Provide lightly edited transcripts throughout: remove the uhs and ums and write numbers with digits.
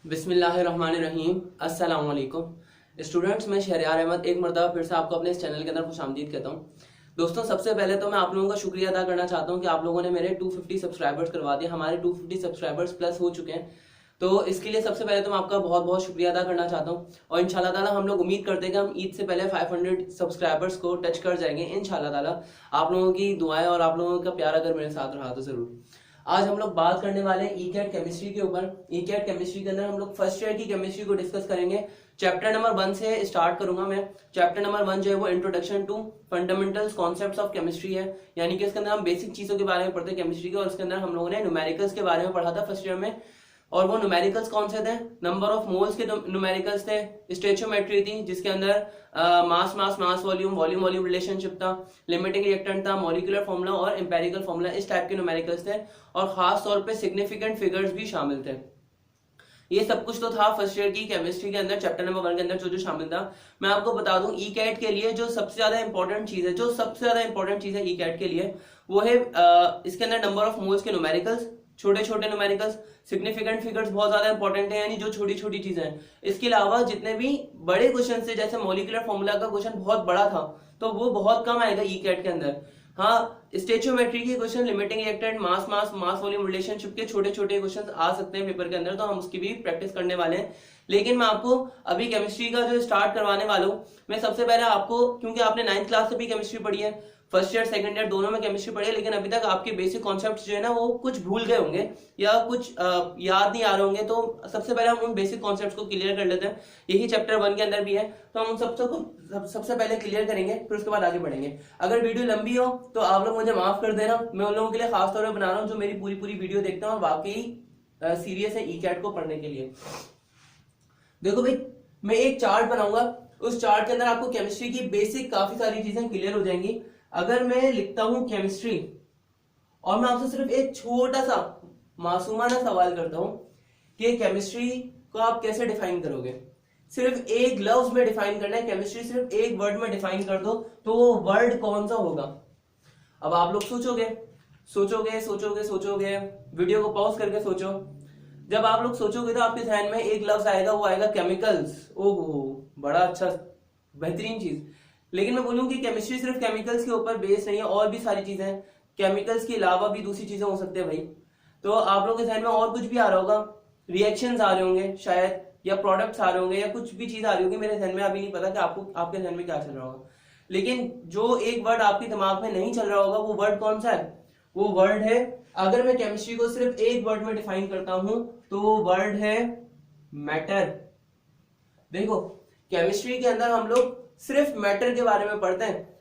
बिस्मिल्लाहिर्रहमानिर्रहीम। अस्सलाम वालेकुम स्टूडेंट्स, मैं शहरयार अहमद एक मरतबा फिर से आपको अपने इस चैनल के अंदर खुशामदीद कहता हूँ। दोस्तों, सबसे पहले तो मैं आप लोगों का शुक्रिया अदा करना चाहता हूँ कि आप लोगों ने मेरे 250 सब्सक्राइबर्स करवा दिए। हमारे 250 सब्सक्राइबर्स प्लस हो चुके हैं, तो इसके लिए सबसे पहले तो मैं आपका बहुत बहुत शुक्रिया अदा करना चाहता हूँ। और इंशाल्लाह ताला हम लोग उम्मीद करते हैं कि हम ईद से पहले 500 सब्सक्राइबर्स को टच कर जाएंगे इंशाल्लाह ताला। आप लोगों की दुआएं और आप लोगों का प्यार अगर मेरे साथ रहा तो जरूर। आज हम लोग बात करने वाले हैं ई कैट केमिस्ट्री के ऊपर। ई कैट केमिस्ट्री के अंदर हम लोग फर्स्ट ईयर की केमिस्ट्री को डिस्कस करेंगे। चैप्टर नंबर 1 से स्टार्ट करूंगा मैं। चैप्टर नंबर 1 जो है वो introduction to fundamentals concepts of chemistry है, यानी कि इसके अंदर हम बेसिक चीजों के बारे में पढ़ते हैं केमिस्ट्री के। और इसके अंदर हम लोगों ने न्यूमेरिकल्स के बारे में पढ़ा था फर्स्ट ईयर में। और वो न्यूमेरिकल्स कौन से थे? नंबर ऑफ मोल्स के न्यूमेरिकल्स थे, स्टोइचियोमेट्री थी जिसके अंदर mass mass mass volume volume volume relationship था, लिमिटिंग रिएक्टेंट था, मॉलिक्यूलर फॉर्मूला और एम्पेरिकल फॉर्मूला, इस टाइप के न्यूमेरिकल्स थे। और खास तौर पे सिग्निफिकेंट फिगर्स भी शामिल थे। ये सब कुछ तो था फर्स्ट ईयर की केमिस्ट्री के अंदर, चैप्टर नंबर 1 के अंदर जो जो शामिल था। मैं आपको बता दूं ई कैट के लिए जो सबसे ज्यादा इंपॉर्टेंट चीज है, ई कैट के लिए वो है इसके अंदर नंबर ऑफ मोल्स के न्यूमेरिकल्स, छोटे छोटे न्यूमेरिकल्स, सिग्निफिकेंट फिगर्स बहुत ज्यादा इंपॉर्टेंट है, यानी जो छोटी छोटी चीजें हैं। इसके अलावा जितने भी बड़े क्वेश्चन थे, जैसे मॉलिक्यूलर फॉर्मूला का क्वेश्चन बहुत बड़ा था तो वो बहुत कम आएगा ई कैट के अंदर। हाँ, स्टोइचियोमेट्री के क्वेश्चन, लिमिटिंग रिएक्टेंट, मास मास मास वॉल्यूम रिलेशनशिप के छोटे छोटे क्वेश्चन आ सकते हैं पेपर के अंदर, तो हम उसकी भी प्रैक्टिस करने वाले हैं। लेकिन मैं आपको अभी केमिस्ट्री का जो स्टार्ट करवाने वाला हूँ, मैं सबसे पहले आपको, क्योंकि आपने 9th क्लास से भी केमिस्ट्री पढ़ी है, फर्स्ट ईयर सेकंड ईयर दोनों में केमिस्ट्री पढ़ी है, लेकिन अभी तक आपके बेसिक कॉन्सेप्ट्स जो है ना वो कुछ भूल गए होंगे या कुछ याद नहीं आ रहे होंगे। तो सबसे पहले हम उन बेसिक कॉन्सेप्ट्स को क्लियर कर लेते हैं। यही चैप्टर 1 के अंदर भी है, तो हम उन सबसे पहले क्लियर करेंगे, फिर उसके बाद आगे बढ़ेंगे। अगर वीडियो लंबी हो तो आप लोग मुझे माफ कर देना, मैं उन लोगों के लिए खास तौर पर बना रहा हूँ जो मेरी पूरी पूरी वीडियो देखते हैं और वाकई सीरियस है ई कैट को पढ़ने के लिए। देखो भाई, मैं एक चार्ट बनाऊंगा, उस चार्ट के अंदर आपको केमिस्ट्री की बेसिक काफी सारी चीजें क्लियर हो जाएंगी। अगर मैं लिखता हूं केमिस्ट्री और मैं आपसे सिर्फ एक छोटा सा मासूमाना सवाल करता हूं कि केमिस्ट्री को आप कैसे डिफाइन करोगे, सिर्फ एक लफ्ज में डिफाइन करना है केमिस्ट्री, सिर्फ एक वर्ड में डिफाइन कर दो, तो वो वर्ड कौन सा होगा? अब आप लोग सोचोगे सोचोगे सोचोगे सोचोगे, वीडियो को पॉज करके सोचो। जब आप लोग सोचोगे तो आपके ध्यान में एक लफ्ज आएगा, वो आएगा केमिकल्स। ओहो, बड़ा अच्छा बेहतरीन चीज। लेकिन मैं बोलूं कि केमिस्ट्री सिर्फ केमिकल्स के ऊपर बेस नहीं है, और भी सारी चीजें हैं, केमिकल्स के अलावा भी दूसरी चीजें हो सकती है भाई। तो आप लोगों के ध्यान में और कुछ भी आ रहा होगा, रिएक्शंस आ रहे होंगे शायद, या प्रोडक्ट्स आ रहे होंगे, या कुछ भी चीज आ रही होगी। मेरे ध्यान में अभी नहीं पता कि आपके ध्यान में क्या चल रहा होगा, लेकिन जो एक वर्ड आपके दिमाग में नहीं चल रहा होगा वो वर्ड कौन सा है? वो वर्ड है, अगर मैं केमिस्ट्री को सिर्फ एक वर्ड में डिफाइन करता हूं तो वो वर्ड है मैटर। देखो, केमिस्ट्री के अंदर हम लोग सिर्फ मैटर के बारे में पढ़ते हैं,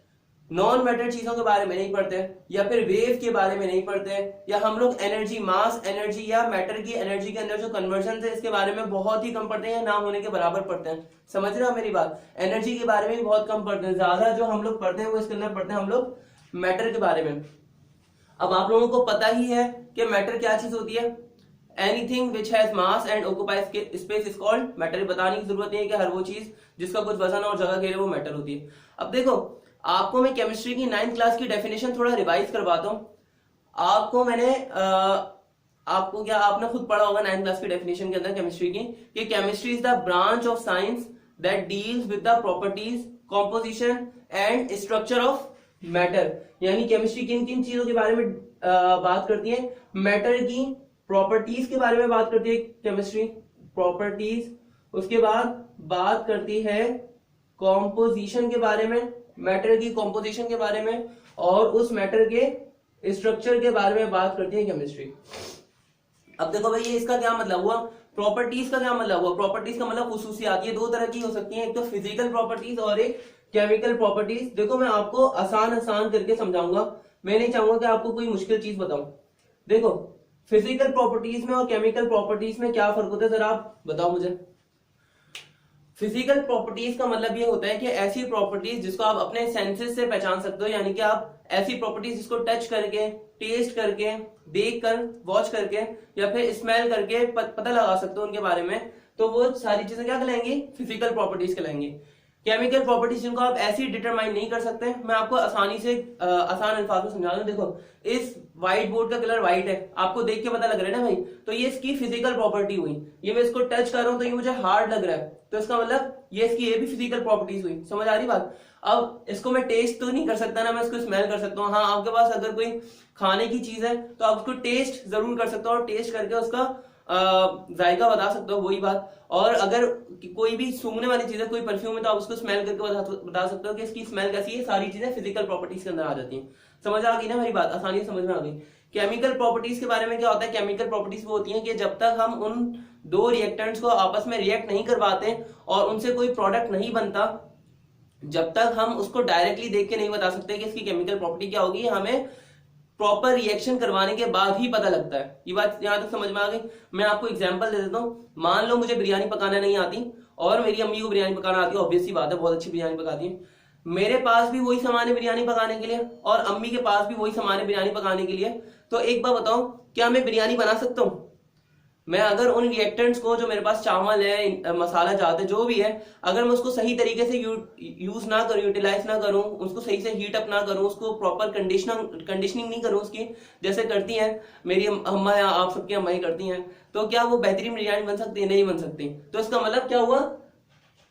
नॉन मैटर चीजों के बारे में नहीं पढ़ते, या फिर वेव के बारे में नहीं पढ़ते, या हम लोग एनर्जी, मास एनर्जी या मैटर की एनर्जी के अंदर जो कन्वर्जन है इसके बारे में बहुत ही कम पढ़ते हैं, या ना होने के बराबर पढ़ते हैं। समझ रहे हो मेरी बात? एनर्जी के बारे में भी बहुत कम पढ़ते हैं, ज्यादा जो हम लोग पढ़ते हैं वो इसके अंदर पढ़ते हैं हम लोग मैटर के बारे में। अब आप लोगों को पता ही है कि मैटर क्या चीज होती है। Anything which has mass and occupies space is called matter. बताने की जरूरत नहीं है कि हर वो चीज जिसका कुछ वजन और जगह घेरे वो मैटर होती है। अब देखो, आपको मैं केमिस्ट्री की 9th क्लास की डेफिनेशन थोड़ा रिवाइज करवाता हूं। आपको मैंने आपको क्या, आपने खुद पढ़ा होगा 9th क्लास की डेफिनेशन के अंदर केमिस्ट्री की, कि chemistry is the branch of science that deals with the properties, composition and structure of matter. यानी केमिस्ट्री किन किन चीजों के बारे में बात करती है? मैटर की प्रॉपर्टीज के बारे में बात करती है केमिस्ट्री, प्रॉपर्टीज। उसके बाद बात करती है कॉम्पोजिशन के बारे में, मैटर की कॉम्पोजिशन के बारे में, और उस मैटर के स्ट्रक्चर के बारे में बात करती है केमिस्ट्री। अब देखो भाई, ये इसका क्या मतलब हुआ? प्रॉपर्टीज का क्या मतलब हुआ? प्रॉपर्टीज का मतलब खुसूसियात। ये दो तरह की हो सकती है, एक तो फिजिकल प्रॉपर्टीज और एक केमिकल प्रॉपर्टीज। देखो, मैं आपको आसान आसान करके समझाऊंगा, मैं नहीं चाहूंगा कि आपको कोई मुश्किल चीज बताऊं। देखो, फिजिकल प्रॉपर्टीज में और केमिकल प्रॉपर्टीज में क्या फर्क होता है, जरा आप बताओ मुझे। फिजिकल प्रॉपर्टीज का मतलब ये होता है कि ऐसी प्रॉपर्टीज जिसको आप अपने सेंसेस से पहचान सकते हो, यानी कि आप ऐसी प्रॉपर्टीज जिसको टच करके, टेस्ट करके, देख कर, वॉच करके, या फिर स्मेल करके पता लगा सकते हो उनके बारे में, तो वो सारी चीजें क्या कहलाएंगी? फिजिकल प्रॉपर्टीज कहलाएंगी। केमिकल प्रॉपर्टीज जिनको आप ऐसे ही डिटरमाइन नहीं कर सकते, मैं आपको आसानी से आसान अल्फाज में समझा दूं। देखो इस व्हाइट बोर्ड का कलर व्हाइट है, आपको देख के पता लग रहा है ना भाई, तो ये इसकी फिजिकल प्रॉपर्टी हुई। ये मैं इसको टच कर रहा हूं तो ये मुझे हार्ड लग रहा है, तो इसका मतलब ये इसकी ये भी फिजिकल प्रॉपर्टीज हुई। समझ आ रही बात? अब इसको मैं टेस्ट तो नहीं कर सकता ना, मैं इसको स्मेल कर सकता हूँ। हाँ, आपके पास अगर कोई खाने की चीज है तो आप उसको टेस्ट जरूर कर सकते हो और टेस्ट करके उसका जायका बता सकते हो, वही बात। और अगर कोई भी सूंघने वाली चीज है, कोई परफ्यूम है, तो आप उसको स्मेल करके बता सकते हो कि इसकी स्मेल कैसी है। सारी चीजें फिजिकल प्रॉपर्टीज के अंदर आ जाती हैं। समझ आ गई ना मेरी बात? आसानी से समझ में आ गई। केमिकल प्रॉपर्टीज के बारे में क्या होता है? केमिकल प्रॉपर्टीज वो होती हैं कि जब तक हम उन दो रिएक्टेंट्स को आपस में रिएक्ट नहीं करवाते और उनसे कोई प्रोडक्ट नहीं बनता, जब तक हम उसको डायरेक्टली देख के नहीं बता सकते कि इसकी केमिकल प्रॉपर्टी क्या होगी, हमें प्रॉपर रिएक्शन करवाने के बाद ही पता लगता है। ये बात यहां तक समझ में आ गई? मैं आपको एग्जांपल दे देता हूं। मान लो मुझे बिरयानी पकाना नहीं आती और मेरी अम्मी को बिरयानी पकाना आती है, ऑब्वियस सी बात है, बहुत अच्छी बिरयानी पकाती है। मेरे पास भी वही सामान है बिरयानी पकाने के लिए और अम्मी के पास भी वही सामान है बिरयानी पकाने के लिए। तो एक बात बताओ, क्या मैं बिरयानी बना सकता हूं? मैं अगर उन रिएक्टेंट्स को, जो मेरे पास चावल है, मसाला जात है, जो भी है, अगर मैं उसको सही तरीके से यूज ना करूं, यूटिलाइज ना करूं, उसको सही से हीट अप ना करूं, उसको प्रॉपर कंडीशनिंग नहीं करूं उसकी, जैसे करती हैं मेरी अम्मा या आप सबकी अम्मा ही करती हैं, तो क्या वो बेहतरीन बिरयानी बन सकती है? नहीं बन सकती। तो इसका मतलब क्या हुआ?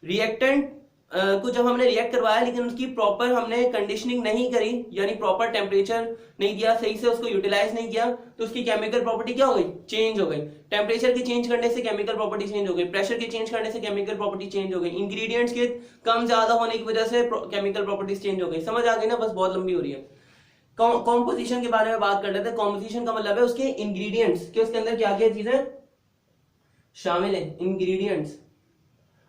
रिएक्टेंट को जब हमने रिएक्ट करवाया लेकिन उसकी प्रॉपर हमने कंडीशनिंग नहीं करी, यानी प्रॉपर टेम्परेचर नहीं दिया, सही से उसको यूटिलाइज नहीं किया, तो उसकी केमिकल प्रॉपर्टी क्या हो गई? चेंज हो गई। टेम्परेचर के चेंज करने से केमिकल प्रॉपर्टी चेंज हो गई, प्रेशर के चेंज करने से केमिकल प्रॉपर्टी चेंज हो गई, इंग्रेडिएंट्स के कम ज्यादा होने की वजह से केमिकल प्रॉपर्टीज चेंज हो गई। समझ आ गई ना? बस बहुत लंबी हो रही है। कॉम्पोजिशन के बारे में बात कर लेते हैं। कॉम्पोजिशन का मतलब है उसके इंग्रेडिएंट्स, कि उसके अंदर क्या क्या चीजें शामिल है, इंग्रेडिएंट्स।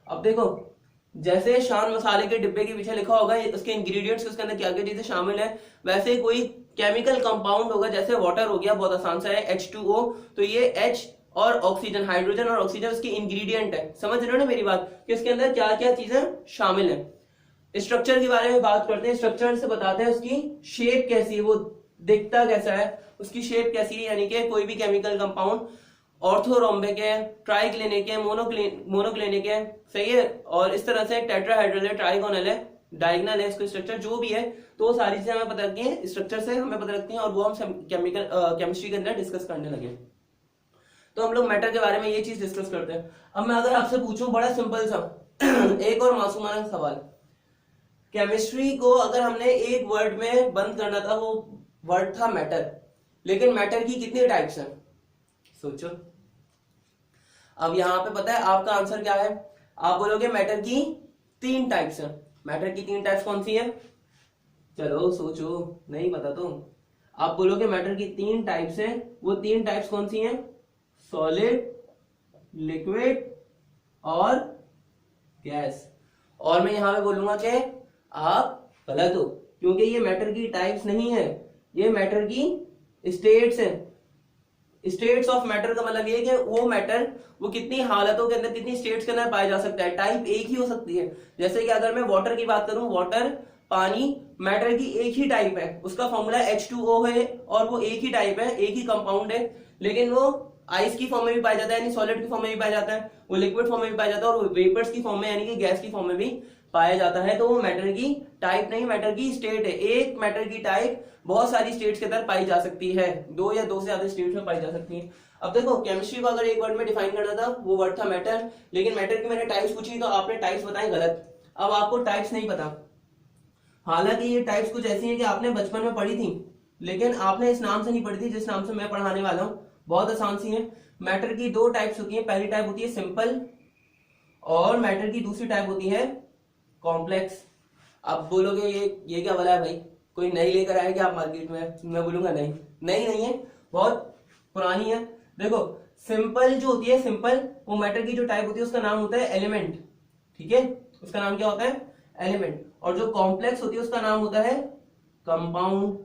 अब देखो, जैसे शान मसाले के डिब्बे के पीछे लिखा होगा उसके इंग्रेडिएंट्स, उसके अंदर क्या क्या चीजें शामिल है, वैसे कोई केमिकल कंपाउंड होगा, जैसे वाटर हो गया, बहुत आसान सा है, H2O, तो ये H और ऑक्सीजन, हाइड्रोजन और ऑक्सीजन उसकी इंग्रेडिएंट है। समझ रहे हो ना मेरी बात, कि उसके अंदर क्या क्या चीजें शामिल है। स्ट्रक्चर के बारे में बात करते हैं। स्ट्रक्चर से बताते हैं उसकी शेप कैसी है, वो दिखता कैसा है, उसकी शेप कैसी है। यानी कि कोई भी केमिकल कंपाउंड ऑर्थोरोम्बिक है, ट्राइक्लिनिक है, मोनोक्लिनिक है, सही है, और इस तरह से टेट्राहेड्रल है, ट्राइगोनल है, डायगोनल है, इसको स्ट्रक्चर जो भी है, तो सारी चीजें हमें पता लगती हैं, स्ट्रक्चर से हमें पता लगती हैं, और वो हम केमिस्ट्री के अंदर डिस्कस करने लगे। तो हम लोग मैटर के बारे में ये चीज डिस्कस करते हैं। अब मैं अगर आपसे पूछूं बड़ा सिंपल सा एक और मासूमाना सवाल, केमिस्ट्री को अगर हमने एक वर्ड में बंद करना था, वो वर्ड था मैटर, लेकिन मैटर की कितनी टाइप्स हैं? सोचो। अब यहां पे पता है आपका आंसर क्या है? आप बोलोगे मैटर की 3 टाइप्स हैं। मैटर की 3 टाइप्स कौन सी है? चलो सोचो, नहीं पता तो आप बोलोगे मैटर की 3 टाइप्स हैं। वो 3 टाइप्स कौन सी हैं? सॉलिड, लिक्विड और गैस। और मैं यहां पे बोलूंगा कि आप गलत हो, क्योंकि ये मैटर की टाइप्स नहीं है, ये मैटर की स्टेट्स हैं। स्टेट्स ऑफ मैटर का मतलब ये कि वो मैटर वो कितनी हालतों के अंदर, कितनी स्टेट्स के अंदर पाया जा सकता है। टाइप एक ही हो सकती है। जैसे कि अगर मैं वाटर की बात करूं, वाटर, पानी, मैटर की एक ही टाइप है, उसका फॉर्मूला H2O है और वो एक ही टाइप है, एक ही कंपाउंड है, लेकिन वो आइस की फॉर्म में भी पाया जाता है, यानी सॉलिड की फॉर्म में भी पाया जाता है, वो लिक्विड फॉर्म में भी पाया जाता है, और वेपर्स की फॉर्म में यानी कि गैस की फॉर्म में भी पाया जाता है। तो वो मैटर की टाइप नहीं, मैटर की स्टेट है। एक मैटर की टाइप बहुत सारी स्टेट्स के अंदर पाई जा सकती है, 2 या 2 से ज्यादा स्टेट्स में पाई जा सकती है। अब देखो, केमिस्ट्री को अगर एक वर्ड में डिफाइन करना था, वो वर्ड था मैटर, लेकिन मैटर की मैंने टाइप्स पूछी तो आपने टाइप्स बताई गलत। अब आपको टाइप्स नहीं पता, हालांकि ये टाइप्स कुछ ऐसी हैं कि आपने बचपन में पढ़ी थी, लेकिन आपने इस नाम से नहीं पढ़ी थी जिस नाम से मैं पढ़ाने वाला हूं। बहुत आसान सी है। मैटर की 2 टाइप्स होती है। पहली टाइप होती है सिंपल, और मैटर की दूसरी टाइप होती है कॉम्प्लेक्स। अब बोलोगे ये क्या वाला है भाई, कोई नई लेकर आए क्या आप मार्केट में? मैं बोलूंगा नहीं, नई नहीं है, बहुत पुरानी है। देखो, सिंपल जो होती है, सिंपल, वो मैटर की जो टाइप होती है उसका नाम होता है एलिमेंट, ठीक है, उसका नाम क्या होता है? एलिमेंट। और जो कॉम्प्लेक्स होती है उसका नाम होता है कंपाउंड।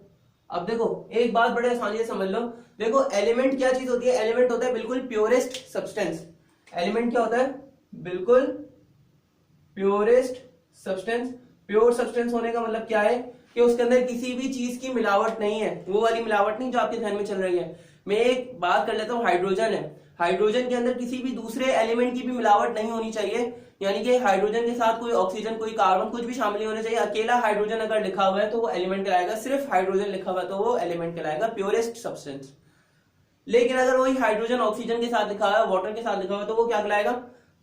अब देखो, एक बात बड़े आसानी से समझ लो। देखो, एलिमेंट क्या चीज होती है? एलिमेंट होता है बिल्कुल प्योरेस्ट सब्सटेंस। एलिमेंट क्या होता है? बिल्कुल प्योरेस्ट सब्सटेंस। प्योर सब्सटेंस होने का मतलब क्या है? कि उसके अंदर किसी भी चीज की मिलावट नहीं है, वो वाली मिलावट नहीं जो आपके ध्यान में चल रही है। मैं एक बात कर लेता हूं, हाइड्रोजन है, हाइड्रोजन के अंदर किसी भी दूसरे एलिमेंट की भी मिलावट नहीं होनी चाहिए, यानी कि हाइड्रोजन के साथ कोई ऑक्सीजन कोई कार्बन कुछ भी शामिल नहीं होना चाहिए। अकेला हाइड्रोजन अगर लिखा हुआ है तो वो एलिमेंट कहलाएगा, सिर्फ हाइड्रोजन लिखा हुआ है तो वो एलिमेंट कहलाएगा, प्योरेस्ट सब्सटेंस। लेकिन अगर वही हाइड्रोजन ऑक्सीजन के साथ लिखा हुआ है, वाटर के साथ लिखा हुआ है, तो वो क्या कहलाएगा,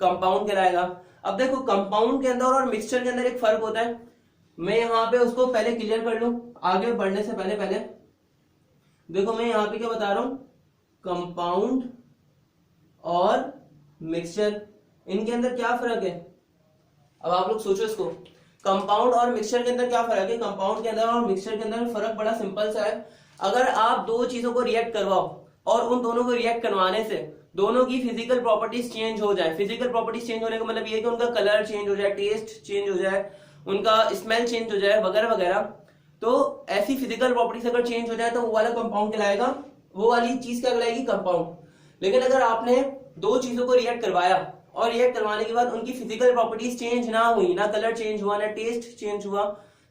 कंपाउंड कहलाएगा। अब देखो कंपाउंड के अंदर और मिक्सचर के अंदर एक फर्क होता है, मैं यहाँ पे उसको पहले क्लियर कर लूं आगे बढ़ने से पहले। देखो मैं यहाँ पे क्या बता रहा हूं, कंपाउंड और मिक्सचर, इनके अंदर क्या फर्क है। अब आप लोग सोचो इसको, कंपाउंड और मिक्सचर के अंदर क्या फर्क है। कंपाउंड के अंदर और मिक्सचर के अंदर फर्क बड़ा सिंपल सा है। अगर आप दो चीजों को रिएक्ट करवाओ और उन दोनों को रिएक्ट करवाने से दोनों की फिजिकल प्रॉपर्टीज चेंज हो जाए, फिजिकल प्रॉपर्टीज चेंज होने का मतलब ये कि उनका कलर चेंज हो जाए, टेस्ट चेंज हो जाए, उनका स्मेल चेंज हो जाए वगैरह वगैरह, तो ऐसी फिजिकल प्रॉपर्टीज अगर चेंज हो जाए तो वो वाला कंपाउंड कहलाएगा, वो वाली चीज क्या कहलाएगी, कंपाउंड। लेकिन अगर आपने दो चीजों को रिएक्ट करवाया और रिएक्ट करवाने के बाद उनकी फिजिकल प्रॉपर्टीज चेंज ना हुई, ना कलर चेंज हुआ, ना टेस्ट चेंज हुआ,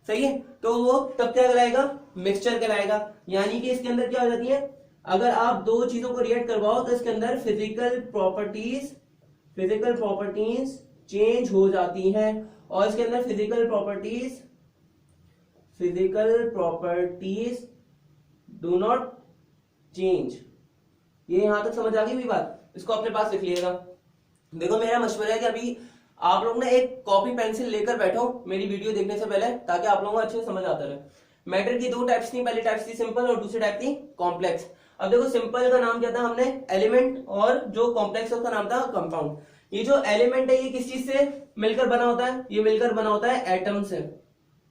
सही है, तो वो तब क्या कहलाएगा, मिक्सचर कहलाएगा। यानी कि इसके अंदर क्या हो जाती है, अगर आप दो चीजों को रिएक्ट करवाओ तो इसके अंदर फिजिकल प्रॉपर्टीज चेंज हो जाती हैं, और इसके अंदर physical properties do not change. ये यहां तक समझ आ गई मेरी बात, इसको अपने पास लिख लिएगा। देखो मेरा मशवरा है कि अभी आप लोग ना एक कॉपी पेंसिल लेकर बैठो मेरी वीडियो देखने से पहले, ताकि आप लोगों को अच्छे से समझ आता रहे। मैटर की दो टाइप्स थी, पहली टाइप थी सिंपल और दूसरी टाइप थी कॉम्प्लेक्स। अब देखो सिंपल का नाम क्या था हमने, एलिमेंट, और जो कॉम्प्लेक्स उसका नाम था कंपाउंड। ये जो एलिमेंट है ये किस चीज से मिलकर बना होता है, ये मिलकर बना होता है एटम से,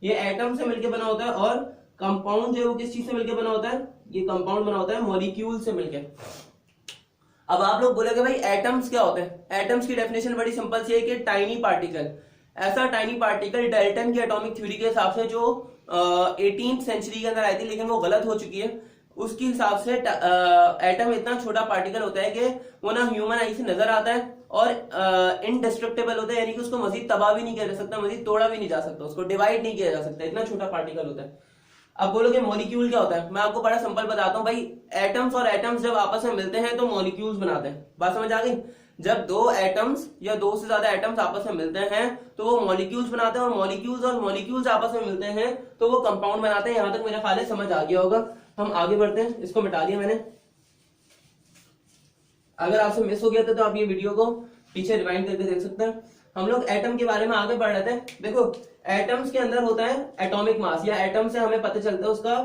ये एटम से मिलकर बना होता है। और कंपाउंड जो है वो किस चीज से मिलकर बना होता है, ये कंपाउंड बना होता है मॉलिक्यूल से मिलकर। अब आप लोग बोलोगे भाई एटम्स क्या होते हैं, एटम्स की डेफिनेशन बड़ी सिंपल सी है कि टाइनी पार्टिकल, ऐसा टाइनी पार्टिकल डाल्टन की एटॉमिक थ्योरी के हिसाब से जो 18th सेंचुरी के अंदर आई थी, लेकिन वो गलत हो चुकी है, उसके हिसाब से एटम इतना छोटा पार्टिकल होता है कि वो ना ह्यूमन आई से नजर आता है और इनडिस्ट्रक्टेबल होता है, यानी कि उसको मजीद तबाह भी नहीं किया जा सकता, मजीद तोड़ा भी नहीं जा सकता, उसको डिवाइड नहीं किया जा सकता, इतना छोटा पार्टिकल होता है। अब बोलोगे मॉलिक्यूल क्या होता है, मैं आपको बड़ा सिंपल बताता हूँ भाई, एटम्स और एटम्स जब आपस में मिलते हैं तो मॉलिक्यूल्स बनाते हैं, बात समझ आ गई। जब दो एटम्स या दो से ज्यादा एटम्स आपस में मिलते हैं तो वो मॉलिक्यूल्स बनाते हैं, और मॉलिक्यूल्स आपस में मिलते हैं तो वो कंपाउंड बनाते हैं। यहां तक मेरा ख्याल है समझ आ गया होगा। हम आगे बढ़ते हैं, इसको मिटा दिया मैंने, अगर आपसे मिस हो गया था तो आप ये वीडियो को पीछे रिवाइंड करके देख सकते हैं। हम लोग एटम के बारे में आगे बढ़ रहे थे। देखो एटम्स के अंदर होता है एटॉमिक मास, या एटम से हमें पता चलता है उसका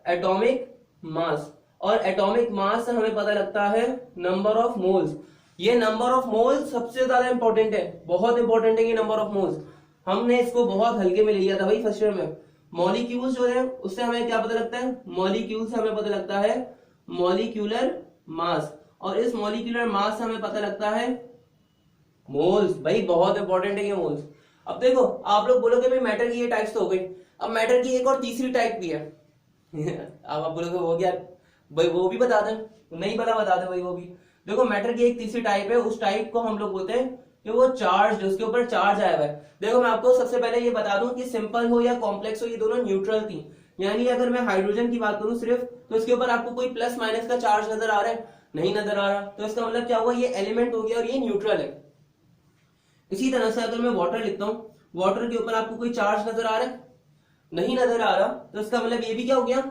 एटॉमिक मास, और एटॉमिक मास से हमें पता लगता है नंबर ऑफ मोल्स। ये नंबर ऑफ मोल्स सबसे ज्यादा इंपॉर्टेंट है, बहुत इंपॉर्टेंट है ये नंबर ऑफ मोल्स। हमने इसको बहुत हल्के में ले लिया था भाई फर्स्ट ईयर में। मॉलिक्यूल्स जो है उससे हमें क्या पता लगता है, मॉलिक्यूल से हमें पता लगता है मॉलिक्यूलर मास, और इस मॉलिक्यूलर मास से हमें पता लगता है मोल्स। भाई बहुत इंपॉर्टेंट है ये मोल्स। अब देखो आप लोग बोलोगे भाई मैटर की ये टाइप्स तो हो गई, अब मैटर की एक और तीसरी टाइप भी है। अब आप बोलोगे वो क्या भाई, वो भी बता दें, नहीं पता बता दें भाई वो भी। देखो मैटर की एक तीसरी टाइप है, उस टाइप को हम लोग बोलते हैं कि वो चार्ज, उसके ऊपर चार्ज आया हुआ है। देखो मैं आपको सबसे पहले ये बता दूं कि सिंपल हो या कॉम्प्लेक्स हो ये दोनों न्यूट्रल थी। यानी अगर मैं हाइड्रोजन की बात करूं सिर्फ, तो इसके ऊपर आपको कोई प्लस माइनस का चार्ज नजर आ रहा है, नहीं नजर आ रहा, तो इसका मतलब क्या हुआ, ये एलिमेंट हो गया और ये न्यूट्रल है। इसी तरह से अगर मैं वाटर लिखता हूं, वाटर के ऊपर आपको कोई चार्ज नजर आ रहा है, नहीं नजर आ रहा, तो इसका मतलब ये भी क्या हो गया,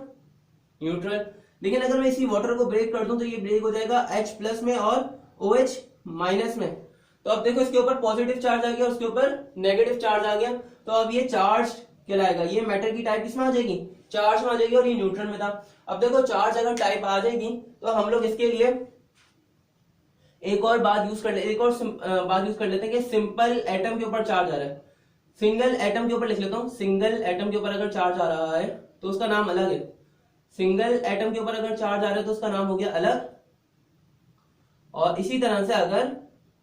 न्यूट्रल। लेकिन अगर मैं इसी वाटर को ब्रेक कर दूं तो ये ब्रेक हो जाएगा H+ में और OH- में। तो अब देखो इसके ऊपर पॉजिटिव चार्ज आ गया और उसके ऊपर नेगेटिव चार्ज आ गया, तो अब ये चार्ज कहलाएगा। ये मैटर की टाइप किसमें आ जाएगी, चार्ज में आ जाएगी, और ये न्यूट्रल में था। अब देखो चार्ज अगर टाइप आ जाएगी तो हम लोग इसके लिए एक और बात यूज कर लेते हैं कि सिंपल एटम के ऊपर चार्ज आ रहा है, सिंगल एटम के ऊपर लिख लेता हूं, सिंगल एटम के ऊपर अगर चार्ज आ रहा है तो उसका नाम अलग है। सिंगल एटम के ऊपर अगर चार्ज आ रहा है तो उसका नाम हो गया अलग। और इसी तरह से अगर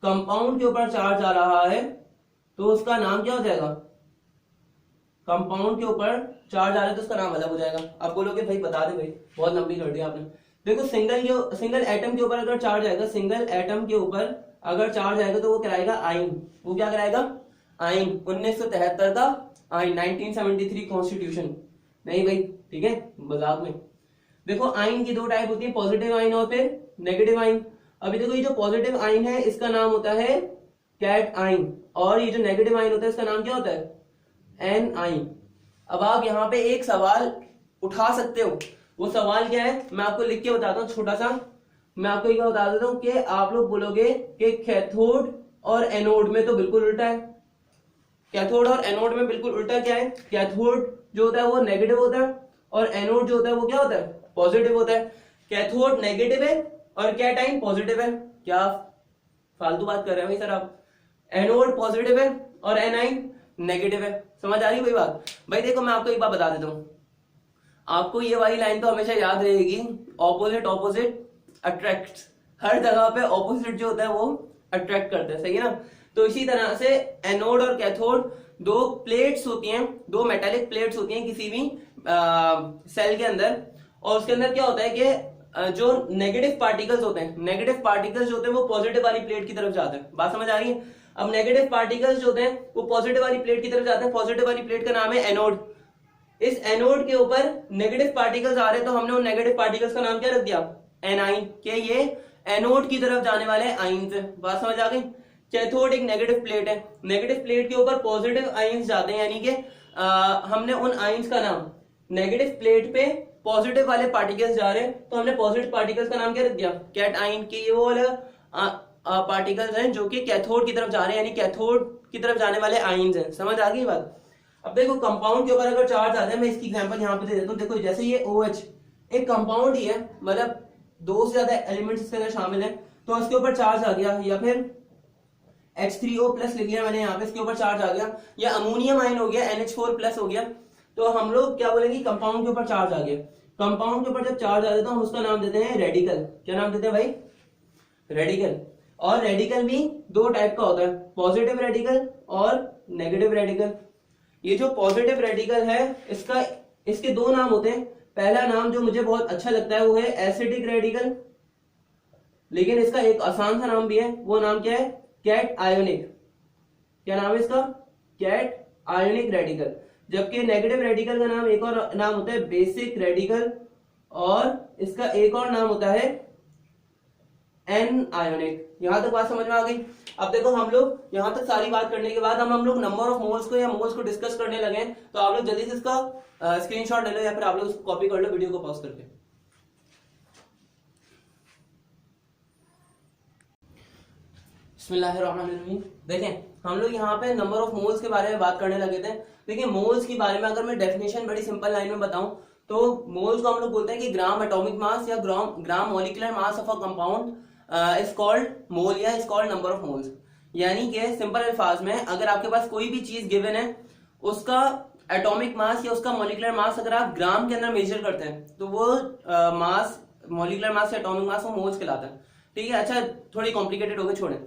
कंपाउंड के ऊपर चार्ज आ रहा है तो उसका नाम क्या हो जाएगा, कंपाउंड के ऊपर चार्ज आ रहा है तो उसका नाम अलग हो जाएगा। आप बोलोगे भाई बता दे भाई, बहुत लंबी कर दी आपने। देखो सिंगल एटम के ऊपर अगर चार्ज आएगा, सिंगल एटम के ऊपर अगर चार्ज आएगा तो वो कराएगा आइन, वो क्या कराएगा, आइन। 1973 का आइन, 1973 कॉन्स्टिट्यूशन, नहीं भाई ठीक है, मजाक में। देखो आइन की दो टाइप होती है, पॉजिटिव आइन और फिर नेगेटिव आइन। अभी देखो ये जो पॉजिटिव आइन है इसका नाम होता है कैट आइन, और ये जो नेगेटिव आइन होता है इसका नाम क्या होता है, एन आइन। अब आप यहाँ पे एक सवाल उठा सकते हो, वो सवाल क्या है मैं आपको लिख के बताता हूँ छोटा सा। मैं आपको ये बता देता हूँ कि आप लोग बोलोगे कि कैथोड और एनोड में तो बिल्कुल उल्टा है। कैथोड और एनोड में बिल्कुल उल्टा क्या है, कैथोड जो होता है वो नेगेटिव होता है और एनोड जो होता है वो क्या होता है, पॉजिटिव होता है। कैथोड नेगेटिव है और कैटाइन पॉजिटिव है। क्या फालतू बात कर रहे हैं भाई सर आप, एनोड पॉजिटिव है और एनाइन नेगेटिव है। समझ आ रही कोई बात? भाई देखो मैं आपको एक बात बता देता हूं, आपको ये वाली लाइन तो हमेशा याद रहेगी, ऑपोजिट ऑपोजिट अट्रैक्ट। हर जगह पे ऑपोजिट जो होता है वो अट्रैक्ट करता है, सही है ना। तो इसी तरह से एनोड और कैथोड दो प्लेट्स होती हैं, दो मेटालिक प्लेट्स होती हैं किसी भी सेल के अंदर, और उसके अंदर क्या होता है कि जो नेगेटिव पार्टिकल्स होते हैं, नेगेटिव पार्टिकल्स जो होते हैं वो पॉजिटिव वाली प्लेट की तरफ जाते हैं। बात समझ आ रही है? अब नेगेटिव पार्टिकल्स जो होते हैं वो पॉजिटिव वाली प्लेट की तरफ जाते हैं। पॉजिटिव वाली प्लेट का नाम है एनोड। इस एनोड के ऊपर नेगेटिव पार्टिकल्स आ रहे हैं तो हमने उन नेगेटिव पार्टिकल्स का नाम क्या रख दिया, एनाइन, के ये एनोड की तरफ जाने वाले आइंस है। बात समझ आ गई? कैथोड एक नेगेटिव प्लेट है, नेगेटिव प्लेट के ऊपर पॉजिटिव आइंस जाते हैं, यानी कि हमने उन आइंस का नाम, नेगेटिव प्लेट पे पॉजिटिव वाले पार्टिकल्स जा रहे हैं तो हमने पॉजिटिव पार्टिकल्स का नाम क्या रख दिया, कैट आइन, के ये वो वाले पार्टिकल्स हैं जो कि कैथोड की तरफ जा रहे हैं, यानी कैथोड की तरफ जाने वाले आइंस हैं। समझ आ गई बात? अब देखो कंपाउंड के ऊपर अगर चार्ज आता है, मैं इसकी एग्जांपल यहाँ पे दे देता हूँ। देखो जैसे ये OH एक कंपाउंड ही है, मतलब दो से ज्यादा एलिमेंट्स इसके अंदर शामिल है, तो इसके ऊपर चार्ज आ गया, या फिर H3O प्लस लिख लिया मैंने यहाँ पे, इसके ऊपर चार्ज आ गया, या अमोनियम आयन हो गया, NH4 प्लस हो गया, तो हम लोग क्या बोलेंगे, कंपाउंड के ऊपर चार्ज आ गया। कंपाउंड के ऊपर जब चार्ज आ जाता है हम उसका नाम देते हैं रेडिकल। क्या नाम देते हैं भाई? रेडिकल। और रेडिकल भी दो टाइप का होता है, पॉजिटिव रेडिकल और नेगेटिव रेडिकल। ये जो पॉजिटिव रेडिकल है इसके दो नाम होते हैं। पहला नाम जो मुझे बहुत अच्छा लगता है वो है एसिडिक रेडिकल, लेकिन इसका एक आसान सा नाम भी है, वो नाम क्या है, कैट आयोनिक। क्या नाम है इसका? Cationic radical. जबकि नेगेटिव रेडिकल का नाम, एक और नाम होता है बेसिक रेडिकल, और इसका एक और नाम होता है एन आयोनिक। यहां तक बात समझ में आ गई? अब देखो हम लोग यहां तक सारी बात करने के बाद हम लोग नंबर ऑफ मोल्स को या मोल्स को डिस्कस करने लगे, तो आप लोग जल्दी से इसका स्क्रीनशॉट ले लो या फिर आप लोग उसको कॉपी कर लो वीडियो को पॉज करके। बिस्मिल्लाहिर्रहमानिर्रहीम। देखें हम लोग यहाँ पे नंबर ऑफ मोल्स के बारे में बात करने लगे थे। देखिए मोल्स के बारे में अगर मैं डेफिनेशन बड़ी सिंपल लाइन में बताऊं तो मोल्स को हम लोग बोलते हैं कि ग्राम एटॉमिक मास या gram molecular mass of a compound is called mole या is called number of moles. यानी कि सिंपल अल्फाज में अगर आपके पास कोई भी चीज गिवन है, उसका एटॉमिक मास या उसका मॉलिक्यूलर मास अगर आप ग्राम के अंदर मेजर करते हैं तो वो मास, मॉलिक्यूलर मास या एटॉमिक मास वो मोल्स कहलाता है। ठीक है, अच्छा थोड़ी कॉम्प्लिकेटेड हो गए, छोड़े।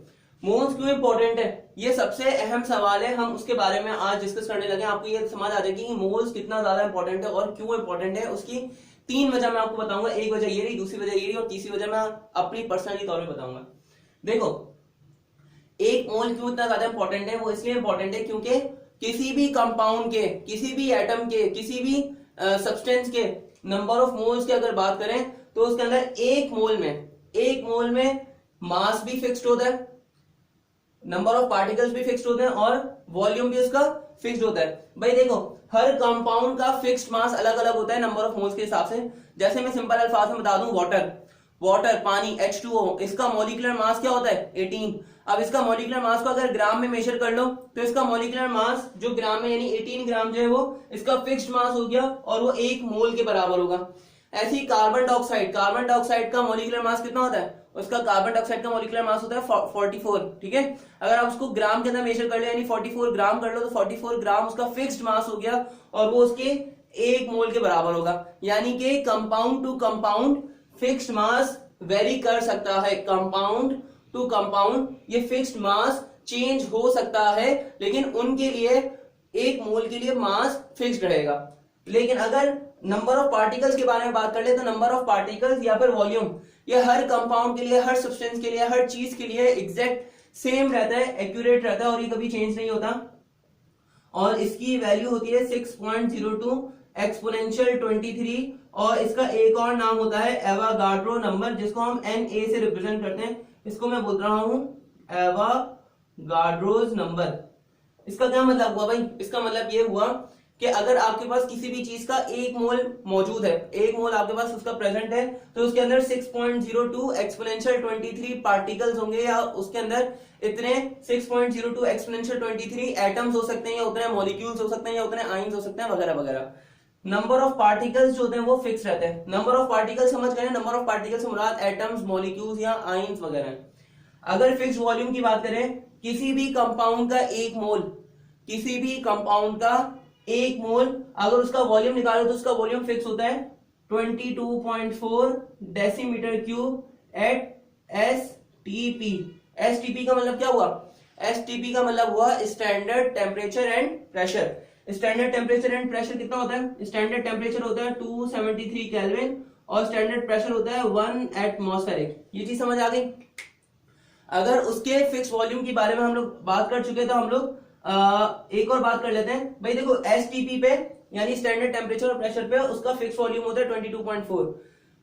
मोल्स क्यों इंपॉर्टेंट है, ये सबसे अहम सवाल है, हम उसके बारे में आज डिस्कस करने लगे। आपको ये समझ आ जाएगी कि मोल्स कितना ज्यादा इंपॉर्टेंट है और क्यों इंपॉर्टेंट है। उसकी तीन वजह मैं आपको बताऊंगा, एक वजह ये रही, दूसरी वजह ये रही, और तीसरी वजह मैं अपनी पर्सनली तौर पर बताऊंगा। देखो एक मोल क्यों इतना ज्यादा इंपॉर्टेंट है, वो इसलिए इंपॉर्टेंट है क्योंकि किसी भी कंपाउंड के, किसी भी एटम के, किसी भी सब्सटेंस के नंबर ऑफ मोल्स की अगर बात करें तो उसके अंदर एक मोल में मास भी फिक्स्ड होता है, नंबर ऑफ पार्टिकल्स भी फिक्स्ड होते हैं और वॉल्यूम भी उसका फिक्स्ड होता है। भाई देखो हर कंपाउंड का फिक्स्ड मास अलग अलग होता है नंबर ऑफ मोल्स के हिसाब से। जैसे मैं सिंपल अल्फाज में बता दूं, वाटर पानी H2O, इसका मॉलिक्यूलर मास क्या होता है 18। अब इसका मॉलिक्यूलर मास को अगर ग्राम में मेजर कर लो तो इसका मॉलिक्यूलर मास जो ग्राम में यानी 18 ग्राम जो है वो इसका फिक्स्ड मास हो गया और वो एक मोल के बराबर होगा। ऐसे ही कार्बन डाइऑक्साइड का मॉलिक्यूलर मास कितना होता है, उसका कार्बन डाइऑक्साइड का मॉलिक्यूलर मास होता है 44। ठीक है, अगर आप उसको ग्राम के अंदर मेजर कर ले यानी 44 ग्राम कर लो तो 44 ग्राम उसका फिक्स्ड मास हो गया और वो उसके एक मोल के बराबर होगा। यानी कि compound to compound fixed mass vary कर सकता है, कंपाउंड टू कंपाउंड ये फिक्स्ड मास चेंज हो सकता है, लेकिन उनके लिए एक मोल के लिए मास फिक्स्ड रहेगा। लेकिन अगर नंबर ऑफ पार्टिकल्स के बारे में बात कर ले तो नंबर ऑफ पार्टिकल्स या फिर वॉल्यूम ये हर कंपाउंड के लिए, हर सब्सटेंस के लिए, हर चीज के लिए एग्जैक्ट सेम रहता है, एक्यूरेट रहता है और ये कभी चेंज नहीं होता। और इसकी वैल्यू होती है 6.02 एक्सपोनेंशियल 23 और इसका एक और नाम होता है एवागाड्रो नंबर, जिसको हम Na से रिप्रेजेंट करते हैं। इसको मैं बोल रहा हूं एवागाड्रो गाड्रोज नंबर। इसका क्या मतलब हुआ भाई? इसका मतलब ये हुआ कि अगर आपके पास किसी भी चीज का 1 मोल मौजूद है, 1 मोल आपके पास उसका प्रेजेंट है, तो उसके अंदर 6.02 एक्सपोनेंशियल 23 पार्टिकल्स होंगे, या उसके अंदर इतने 6.02 एक्सपोनेंशियल 23 एटम्स हो सकते हैं, या उतने मॉलिक्यूल्स हो सकते हैं, या उतने आयंस हो सकते हैं, वगैरह वगैरह। नंबर ऑफ पार्टिकल्स जो होते हैं वो फिक्स रहते हैं। नंबर ऑफ पार्टिकल्स समझ गए? नंबर ऑफ पार्टिकल्स से मुराद एटम्स, मॉलिक्यूल्स या आयंस वगैरह है। अगर फिक्स वॉल्यूम की बात करें, किसी भी कंपाउंड का 1 मोल, किसी भी कंपाउंड का 1 मोल अगर उसका वॉल्यूम निकालो तो उसका वॉल्यूम फिक्स होता है 22.4 decimetre cube at STP. STP का मतलब क्या हुआ? एसटीपी का मतलब हुआ standard temperature and pressure. Standard temperature and pressure कितना होता है? स्टैंडर्ड टेम्परेचर होता है 273 केल्विन और स्टैंडर्ड प्रेशर होता है 1 एटमॉस्फेरिक। ये चीज समझ आ गई? अगर उसके फिक्स वॉल्यूम के बारे में हम लोग बात कर चुके तो हम लोग एक और बात कर लेते हैं भाई। देखो एसटीपी पे यानी स्टैंडर्ड टेम्परेचर और प्रेशर पे उसका फिक्स वॉल्यूम होता है 22.4।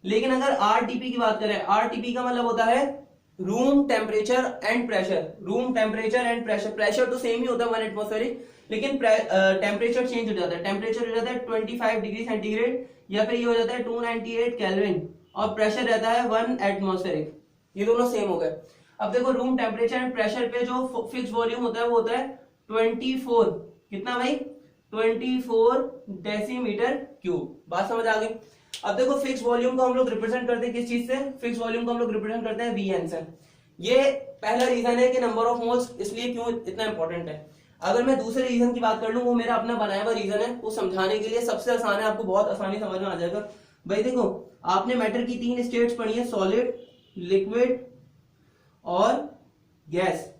लेकिन अगर आरटीपी की बात करें, आरटीपी का मतलब होता है room temperature and pressure. Room temperature and pressure, pressure तो सेम ही होता है 1 एटमॉस्फेरिक, लेकिन टेम्परेचर चेंज हो जाता है। टेम्परेचर हो जाता है 25 डिग्री सेंटीग्रेड, या फिर ये हो जाता है 298 केल्विन, और प्रेशर रहता है 1 एटमॉस्फेरिक। ये दोनों सेम हो गए। अब देखो रूम टेम्परेचर एंड प्रेशर पे जो फिक्स वॉल्यूम होता है वो होता है 24, कितना भाई? 24 डेसीमीटर क्यूब। बात समझ आ गई? अब देखो फिक्स वॉल्यूम को हम लोग रिप्रेजेंट करते हैं किस चीज से? फिक्स वॉल्यूम को हम लोग रिप्रेजेंट करते हैं वीएन से। ये पहला रीजन है कि नंबर ऑफ मोल्स इसलिए क्यों इतना इंपॉर्टेंट है। अगर मैं दूसरे रीजन की बात कर लूं, वो मेरा अपना बनाया हुआ रीजन है, वो समझाने के लिए सबसे आसान है, आपको बहुत आसानी समझ में आ जाएगा। भाई देखो, आपने मैटर की 3 स्टेट्स पढ़ी है, सॉलिड, लिक्विड और गैस।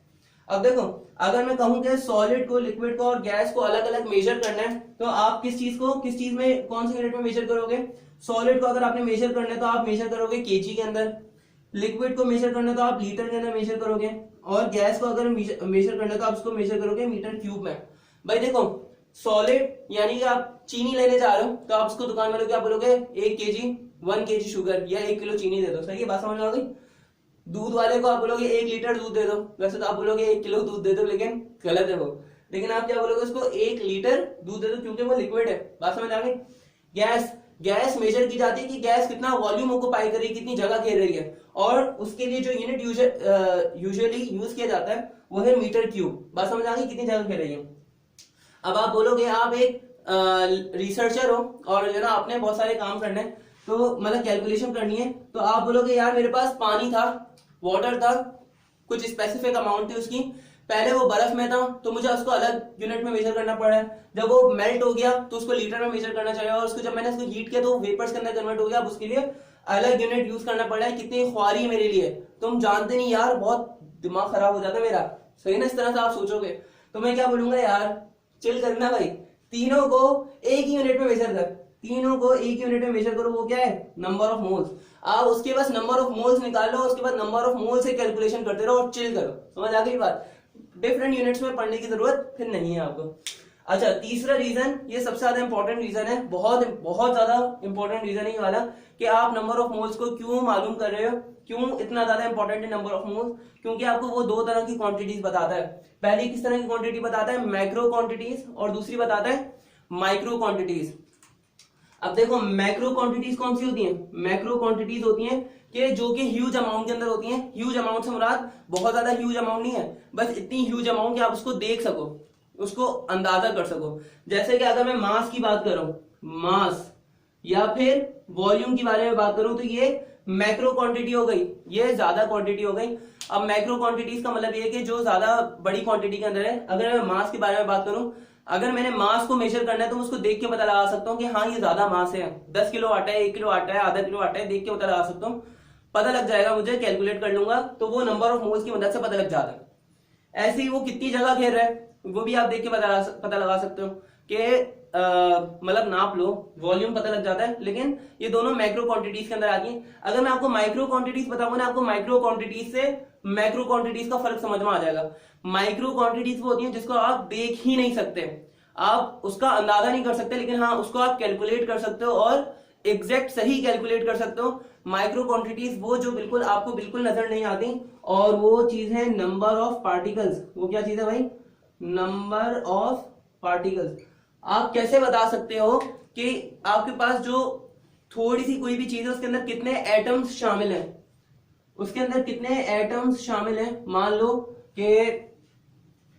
अब देखो, अगर मैं कहूं कि सॉलिड को, लिक्विड को और गैस को अलग अलग मेजर करना है, तो आप किस चीज में, कौन सी यूनिट में मेजर करोगे? सॉलिड को अगर आपने मेजर करना है तो आप मेजर करोगे केजी के अंदर, लिक्विड को मेजर करना है तो आप लीटर के अंदर मेजर करोगे, और गैस को अगर मेजर करना है तो आप उसको मेजर करोगे मीटर क्यूब में। भाई देखो, सॉलिड यानी कि आप चीनी लेने जा रहे हो तो आप उसको दुकान वालों क्या बोलोगे? 1 केजी 1 केजी शुगर या 1 किलो चीनी दे दो। सही है? बात समझ में आ गई? दूध वाले को आप बोलोगे 1 लीटर दूध दे दो, वैसे तो आप बोलोगे 1 किलो दूध दे दो, लेकिन गलत है वो। लेकिन आप क्या बोलोगे? उसको 1 लीटर दूध दे दो, क्योंकि वो लिक्विड है। बात समझ आ गई? गैस मेजर की जाती है कि गैस कितना वॉल्यूम ऑक्युपाई कर रही है, कितनी जगह घेर रही है, और उसके लिए जो यूनिट यूजुअली यूज किया जाता है वो है मीटर क्यूब। बात समझ आ गई? कितनी जगह घेर रही है। अब आप बोलोगे, आप एक रिसर्चर हो और जो ना आपने बहुत सारे काम करने हैं, तो मतलब कैलकुलेशन करनी है, तो आप बोलोगे यार मेरे पास पानी था, वाटर था, कुछ स्पेसिफिक अमाउंट थी उसकी, पहले वो बर्फ में था तो मुझे उसको अलग यूनिट में मेजर करना पड़ा है, जब वो मेल्ट हो गया तो उसको लीटर में मेजर करना चाहिए, और उसको जब मैंने उसको हीट किया तो वेपर्स के अंदर कन्वर्ट हो गया, अब उसके लिए अलग यूनिट यूज करना पड़ा है। कितनी ख्वारी है मेरे लिए, तुम जानते नहीं यार, बहुत दिमाग खराब हो जाता है मेरा। सही ना? इस तरह से आप सोचोगे तो मैं क्या बोलूंगा, यार चिल करना भाई, तीनों को एक ही यूनिट में मेजर कर, तीनों को एक यूनिट में मेजर करो। वो क्या है? Number of moles. आप उसके बाद नंबर ऑफ मोल्स निकाल लो, उसके बाद नंबर ऑफ मोल्स से कैलकुलेशन करते रहो और चिल करो। समझ आ गई बात? डिफरेंट यूनिट्स में पढ़ने की जरूरत फिर नहीं है आपको। अच्छा, तीसरा रीजन, ये सबसे ज्यादा इंपॉर्टेंट रीजन है, बहुत बहुत ज्यादा इंपॉर्टेंट रीजन है ये वाला, कि आप नंबर ऑफ मोल्स को क्यों मालूम कर रहे हो, क्यों इतना ज्यादा इंपॉर्टेंट है नंबर ऑफ मोल्स? क्योंकि आपको वो 2 तरह की क्वांटिटीज बताता है। पहली किस तरह की क्वांटिटी बताता है? मैक्रो क्वांटिटीज, और दूसरी बताता है माइक्रो क्वांटिटीज। अब देखो, मैक्रो क्वांटिटीज कौन सी होती हैं? मैक्रो क्वांटिटीज होती हैं कि जो कि ह्यूज अमाउंट के अंदर होती हैं। ह्यूज अमाउंट से मुराद बहुत ज्यादा ह्यूज अमाउंट नहीं है, बस इतनी ह्यूज अमाउंट कि आप उसको देख सको, उसको अंदाजा कर सको। जैसे कि अगर मैं मास की बात करूं, मास या फिर वॉल्यूम के बारे में बात करूं, तो ये मैक्रो क्वांटिटी हो गई, ये ज्यादा क्वांटिटी हो गई। अब मैक्रो क्वांटिटीज का मतलब ये है कि जो ज्यादा बड़ी क्वांटिटी के अंदर है। अगर मैं मास के बारे में बात करूं, अगर मैंने मास को मेजर करना है तो उसको देख के पता लगा सकता हूँ कि हाँ ये ज्यादा मास है, 10 किलो आटा है, 1 किलो आटा है, आधा किलो आटा है, देख के पता लगा सकता हूँ, पता लग जाएगा मुझे, कैलकुलेट कर लूंगा, तो वो नंबर ऑफ मोल्स की मदद से पता लग जाता है। ऐसे ही वो कितनी जगह घेर रहा है वो भी आप देख के पता लगा सकते हो कि मतलब नाप लो, वॉल्यूम पता लग जाता है। लेकिन ये दोनों मैक्रो क्वांटिटीज के अंदर आती है। अगर मैं आपको माइक्रो क्वांटिटीज बताऊंगा ना, आपको माइक्रो क्वांटिटीज से मैक्रो क्वांटिटीज का फर्क समझ में आ जाएगा। माइक्रो क्वांटिटीज वो होती है जिसको आप देख ही नहीं सकते, आप उसका अंदाजा नहीं कर सकते, लेकिन हाँ उसको आप कैलकुलेट कर सकते हो और एग्जैक्ट सही कैलकुलेट कर सकते हो। माइक्रो क्वांटिटीज वो जो बिल्कुल आपको बिल्कुल नजर नहीं आती, और वो चीज है नंबर ऑफ पार्टिकल्स। वो क्या चीज है भाई? Number of particles. आप कैसे बता सकते हो कि आपके पास जो थोड़ी सी कोई भी चीज है उसके अंदर कितने एटम्स शामिल हैं? उसके अंदर कितने एटम्स शामिल हैं? मान लो कि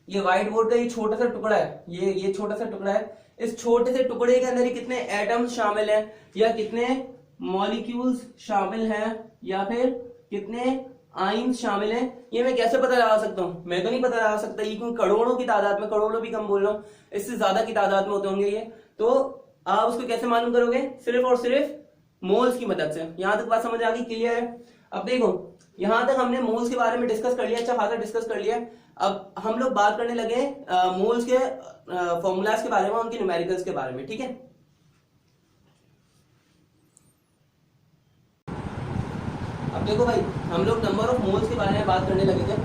ये व्हाइट बोर्ड का ये छोटा सा टुकड़ा है, ये छोटा सा टुकड़ा है, इस छोटे से टुकड़े के अंदर ही कितने एटम्स शामिल हैं, या कितने मॉलिक्यूल्स शामिल हैं, या फिर कितने आयन्स शामिल हैं? ये मैं कैसे पता लगा सकता हूं? मैं तो नहीं पता लगा सकता, ये क्योंकि करोड़ों की तादाद में, करोड़ों भी कम बोल रहा हूं, इससे ज्यादा की तादाद में होते होंगे ये। तो आप उसको कैसे मालूम करोगे? सिर्फ और सिर्फ मोल्स की मदद से। यहां तक बात समझ आ गई? क्लियर है? अब देखो यहां तक हमने मोल्स के बारे में डिस्कस कर लिया, अच्छा खासा डिस्कस कर लिया। अब हम लोग बात करने लगे मोल्स के फॉर्मूलाज के बारे में, उनके न्यूमेरिकल्स के बारे में, ठीक है? अब देखो भाई, हम लोग नंबर ऑफ मोल्स के बारे में बात करने लगे थे।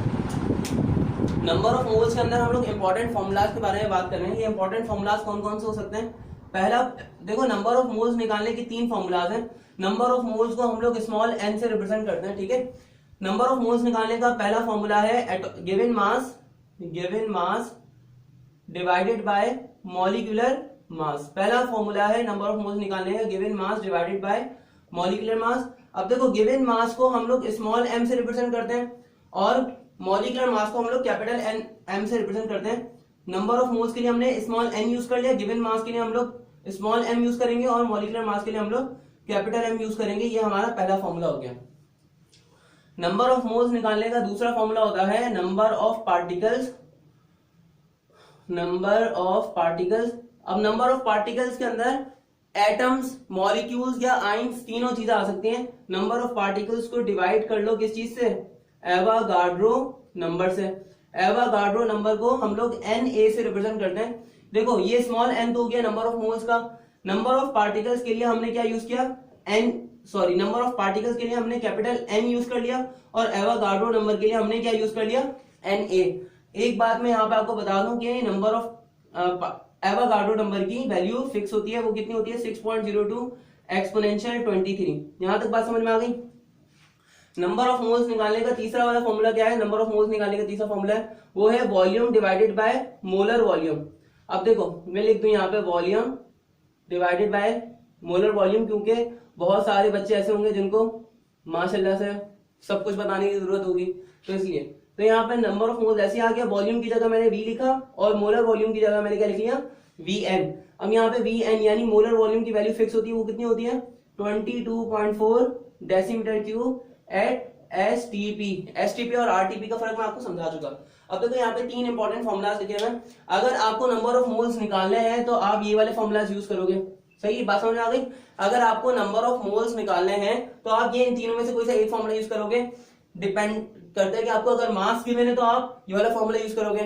नंबर ऑफ मोल्स के अंदर हम लोग इंपॉर्टेंट फॉर्मूलाज के बारे में बात कर रहे हैं। ये इंपॉर्टेंट फॉर्मूलाज कौन कौन से हो सकते हैं? पहला देखो, नंबर ऑफ मोल्स निकालने की 3 फॉर्मूलाज हैं। नंबर ऑफ मोल्स को हम लोग स्मॉल n से रिप्रेजेंट करते हैं, ठीक है? नंबर ऑफ मोल्स निकालने का पहला फॉर्मूला है given mass divided by molecular mass. पहला फॉर्मूला है नंबर ऑफ मोल्स निकालने का, given mass divided by molecular mass. अब देखो, गिवन मास को हम लोग स्मॉल m से रिप्रेजेंट करते हैं, और मॉलिक्यूलर मास को हम लोग कैपिटल M से रिप्रेजेंट करते हैं। नंबर ऑफ मोल्स के लिए हमने स्मॉल n यूज कर लिया, गिवन मास के लिए हम लोग स्मॉल m यूज करेंगे, और मॉलिक्यूलर मास के लिए हम लोग कैपिटल M यूज करेंगे। ये हमारा पहला फॉर्मूला हो गया। नंबर ऑफ मोल्स निकालने का दूसरा फॉर्मूला होता है number of particles. Number of particles. अब नंबर ऑफ पार्टिकल्स के अंदर एटम्स, मॉलिक्यूल्स या आयन्स तीनों चीजें आ सकती हैं। नंबर ऑफ पार्टिकल्स को डिवाइड कर लो किस चीज से? एवोगाड्रो नंबर से। एवोगाड्रो नंबर को हम लोग Na से रिप्रेजेंट करते हैं। देखो ये स्मॉल n तो हो गया नंबर ऑफ मोल्स का। नंबर ऑफ पार्टिकल्स के लिए हमने क्या यूज किया? नंबर ऑफ पार्टिकल्स के लिए हमने कैपिटल N यूज कर लिया, और एवोगाड्रो नंबर के लिए हमने क्या यूज कर लिया? Na। एक बात मैं यहाँ पे आपको बता दूं कि नंबर ऑफ एवोगाड्रो नंबर की वैल्यू फिक्स होती है। वो कितनी होती है? 6.02 एक्सपोनेंशियल 23। यहां तक बात समझ में आ गई? नंबर ऑफ मोल्स निकालने का तीसरा वाला फॉर्मूला क्या है? नंबर ऑफ मोल्स निकालने का तीसरा फॉर्मूला है, वो है volume divided by molar volume. अब देखो मैं लिख दूं यहाँ पे volume divided by molar volume, क्योंकि बहुत सारे बच्चे ऐसे होंगे जिनको माशाल्लाह से सब कुछ बताने की जरूरत होगी, तो इसलिए तो यहाँ पे नंबर ऑफ मोल्स ऐसे आ गया। वॉल्यूम की जगह मैंने V लिखा, और मोलर वॉल्यूम की जगह मैंने क्या लिख लिया? Vn। अब यहाँ पे Vn यानी मोलर वॉल्यूम की वैल्यू फिक्स होती है। वो कितनी होती है? 22.4 डेसीमीटर क्यूब एट STP और RTP का फर्क मैं आपको समझा चुका। अब देखो यहाँ पे 3 इंपॉर्टेंट फॉर्मुलाज लिखे हैं। अगर आपको नंबर ऑफ मोल्स निकालने हैं तो आप ये वाले फॉर्मुलाज यूज करोगे। सही बात समझ आ गई? अगर आपको नंबर ऑफ मोल्स निकालने हैं तो आप ये इन तीनों में से कोई सा एक फॉर्मूला यूज करोगे। डिपेंड करता है कि आपको अगर मास गिवन है तो आप ये वाला फॉर्मूला यूज करोगे,